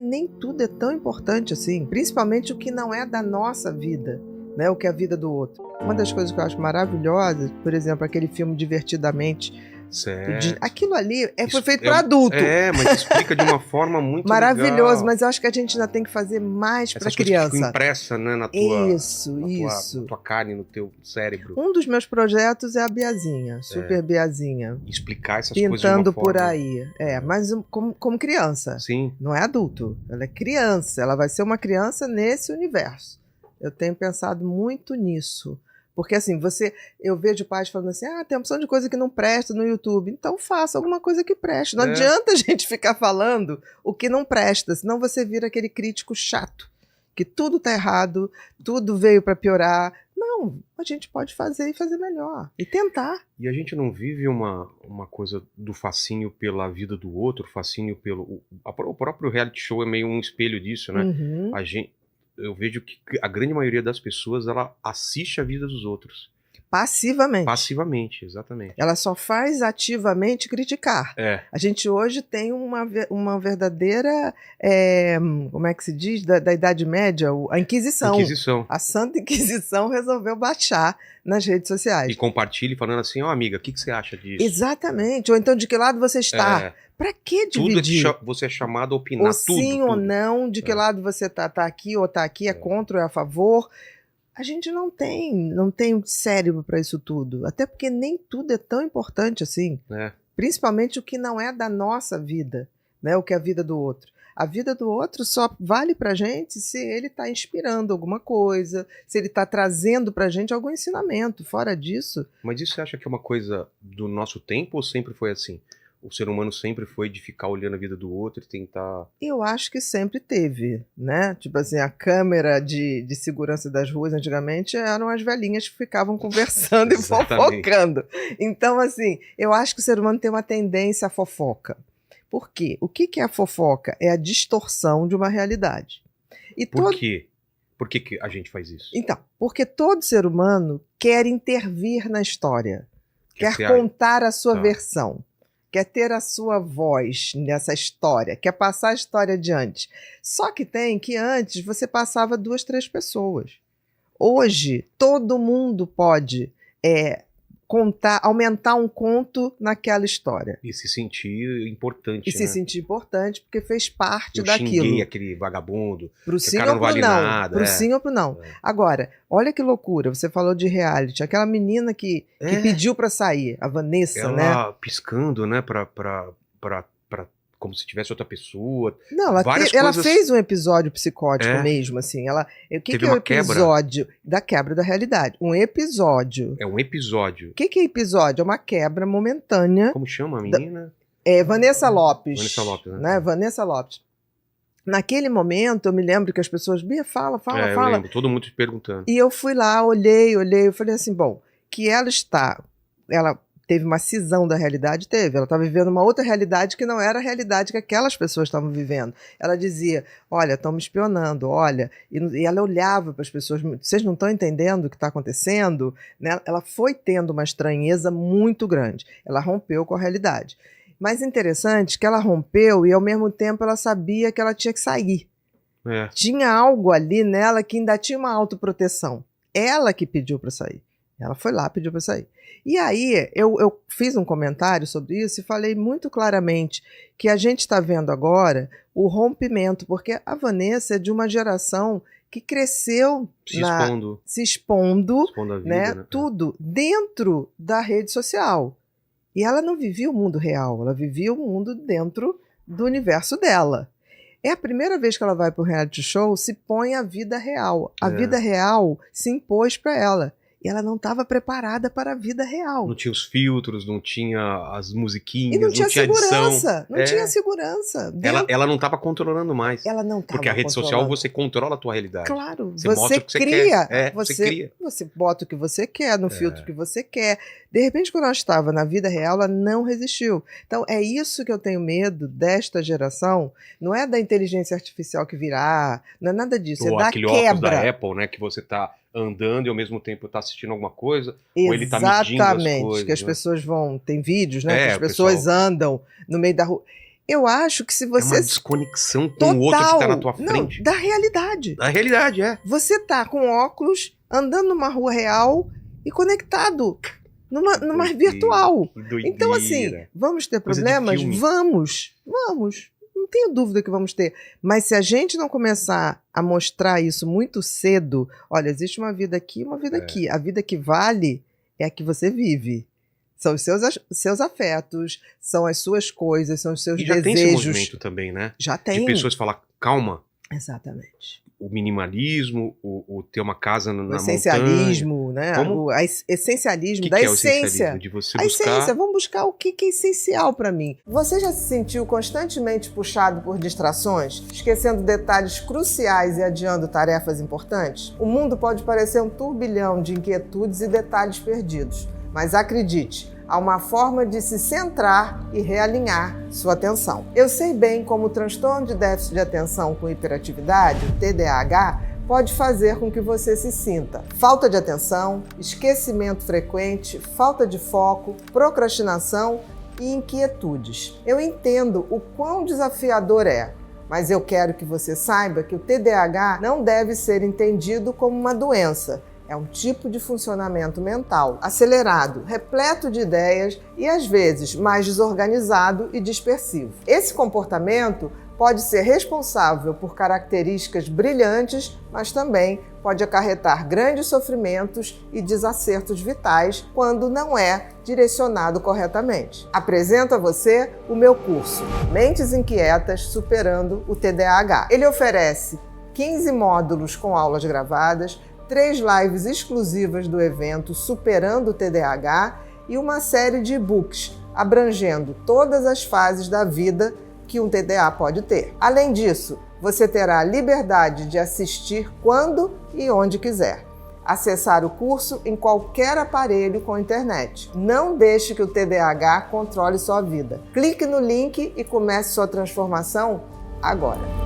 nem tudo é tão importante assim, principalmente o que não é da nossa vida, né? O que é a vida do outro. Uma das coisas que eu acho maravilhosas, por exemplo, aquele filme Divertidamente, Certo. aquilo ali foi feito para adulto. Mas explica de uma forma muito maravilhoso, legal. mas eu acho que a gente ainda tem que fazer mais para criança. Essas coisas que ficam impressas, né, na tua carne, no teu cérebro. Um dos meus projetos é a Biazinha, Super Biazinha. Explicar essas pintando coisas de uma forma... por aí. Mas como criança. Sim. Não é adulto. Ela é criança. Ela vai ser uma criança nesse universo. Eu tenho pensado muito nisso. Porque assim, eu vejo pais falando assim, tem uma opção de coisa que não presta no YouTube. Então faça alguma coisa que preste. Não adianta a gente ficar falando o que não presta, senão você vira aquele crítico chato, que tudo tá errado, tudo veio para piorar. Não, a gente pode fazer e fazer melhor. E tentar. E a gente não vive uma coisa do fascínio pela vida do outro, fascínio pelo... O próprio reality show é meio um espelho disso, né? Uhum. Eu vejo que a grande maioria das pessoas, ela assiste a vida dos outros. Passivamente. Passivamente, exatamente. Ela só faz ativamente criticar. A gente hoje tem uma verdadeira, como é que se diz, da Idade Média, a Inquisição. A Santa Inquisição resolveu baixar nas redes sociais. E compartilhe falando assim, amiga, o que você acha disso? Exatamente. Ou então, de que lado você está? Pra que dividir? Tudo você é chamado a opinar. Ou sim ou não, de que lado você tá aqui ou tá aqui, é contra ou é a favor. A gente não tem cérebro para isso tudo. Até porque nem tudo é tão importante assim. Principalmente o que não é da nossa vida, né? O que é a vida do outro. A vida do outro só vale pra gente se ele está inspirando alguma coisa, se ele está trazendo pra gente algum ensinamento. Fora disso... Mas isso você acha que é uma coisa do nosso tempo ou sempre foi assim? O ser humano sempre foi de ficar olhando a vida do outro e tentar... Eu acho que sempre teve, né? Tipo assim, a câmera de segurança das ruas antigamente eram as velhinhas que ficavam conversando e fofocando. Então, assim, eu acho que o ser humano tem uma tendência à fofoca. Por quê? O que é a fofoca? É a distorção de uma realidade. Por quê? Por que a gente faz isso? Então, porque todo ser humano quer intervir na história, quer contar a sua versão. Quer ter a sua voz nessa história, quer passar a história adiante. Só que antes você passava 2, 3 pessoas. Hoje, todo mundo pode contar, aumentar um conto naquela história. E se sentir importante. Se sentir importante, porque fez parte daquilo. Eu xinguei aquele vagabundo. Pro sim ou pro não. Pro sim ou pro não. Agora, olha que loucura, você falou de reality. Aquela menina que pediu pra sair, a Vanessa, né? Ela piscando, né, como se tivesse outra pessoa. Não, ela fez um episódio psicótico mesmo, assim. O que é o episódio da quebra da realidade? Um episódio. É um episódio. O que é episódio? É uma quebra momentânea. Como chama a menina? Vanessa Lopes. Vanessa Lopes, né? Vanessa Lopes. Naquele momento, eu me lembro que as pessoas... Bia, fala. Eu lembro, todo mundo te perguntando. E eu fui lá, olhei, eu falei assim, bom, que ela teve uma cisão da realidade? Teve. Ela estava vivendo uma outra realidade que não era a realidade que aquelas pessoas estavam vivendo. Ela dizia, olha, estão me espionando, olha. E ela olhava para as pessoas, vocês não estão entendendo o que está acontecendo? Né? Ela foi tendo uma estranheza muito grande. Ela rompeu com a realidade. Mas interessante que ela rompeu e, ao mesmo tempo, ela sabia que ela tinha que sair. Tinha algo ali nela que ainda tinha uma autoproteção. Ela que pediu para sair. Ela foi lá, pediu para sair. E aí, eu fiz um comentário sobre isso e falei muito claramente que a gente está vendo agora o rompimento, porque a Vanessa é de uma geração que cresceu se expondo a vida, né? Tudo dentro da rede social. E ela não vivia o mundo real, ela vivia o mundo dentro do universo dela. É a primeira vez que ela vai para o reality show, se põe a vida real. A vida real se impôs para ela. E ela não estava preparada para a vida real. Não tinha os filtros, não tinha as musiquinhas, e não tinha segurança. Não tinha segurança. Ela não estava controlando mais. Ela não estava. Porque a rede social você controla a tua realidade. Claro. Você cria. Você cria. Você bota o que você quer, no filtro que você quer. De repente, quando ela estava na vida real, ela não resistiu. Então, é isso que eu tenho medo desta geração. Não é da inteligência artificial que virá, não é nada disso. É da aquele quebra. Óculos da Apple, né? Que você tá andando e ao mesmo tempo tá assistindo alguma coisa, ou ele tá medindo as coisas. Que as pessoas vão... Tem vídeos, né? Que as pessoas andam no meio da rua. Eu acho que se É uma você... desconexão com o outro que tá na tua Não, frente. da realidade. Da realidade, é. Você tá com óculos, andando numa rua real e conectado numa Doideira, virtual. que doideira. Então, assim, vamos ter Coisa de problemas? filme. Vamos. Não tenho dúvida que vamos ter. Mas se a gente não começar a mostrar isso muito cedo, olha, existe uma vida aqui e uma vida aqui. A vida que vale é a que você vive. São os seus afetos, são as suas coisas, são os seus E já tem esse desejos. movimento também, né? Já tem. De pessoas falar, calma, Exatamente. o minimalismo, o ter uma casa na O montanha. essencialismo, né? Como? O essencialismo O da que é o essência. essencialismo? De você A buscar... essência, vamos buscar o que é essencial para mim. Você já se sentiu constantemente puxado por distrações, esquecendo detalhes cruciais e adiando tarefas importantes? O mundo pode parecer um turbilhão de inquietudes e detalhes perdidos, mas acredite, há uma forma de se centrar e realinhar sua atenção. Eu sei bem como o transtorno de déficit de atenção com hiperatividade, o TDAH, pode fazer com que você se sinta falta de atenção, esquecimento frequente, falta de foco, procrastinação e inquietudes. Eu entendo o quão desafiador é, mas eu quero que você saiba que o TDAH não deve ser entendido como uma doença. É um tipo de funcionamento mental acelerado, repleto de ideias e, às vezes, mais desorganizado e dispersivo. Esse comportamento pode ser responsável por características brilhantes, mas também pode acarretar grandes sofrimentos e desacertos vitais quando não é direcionado corretamente. Apresento a você o meu curso Mentes Inquietas Superando o TDAH. Ele oferece 15 módulos com aulas gravadas, 3 lives exclusivas do evento Superando o TDAH e uma série de e-books abrangendo todas as fases da vida que um TDA pode ter. Além disso, você terá a liberdade de assistir quando e onde quiser. Acessar o curso em qualquer aparelho com internet. Não deixe que o TDAH controle sua vida. Clique no link e comece sua transformação agora.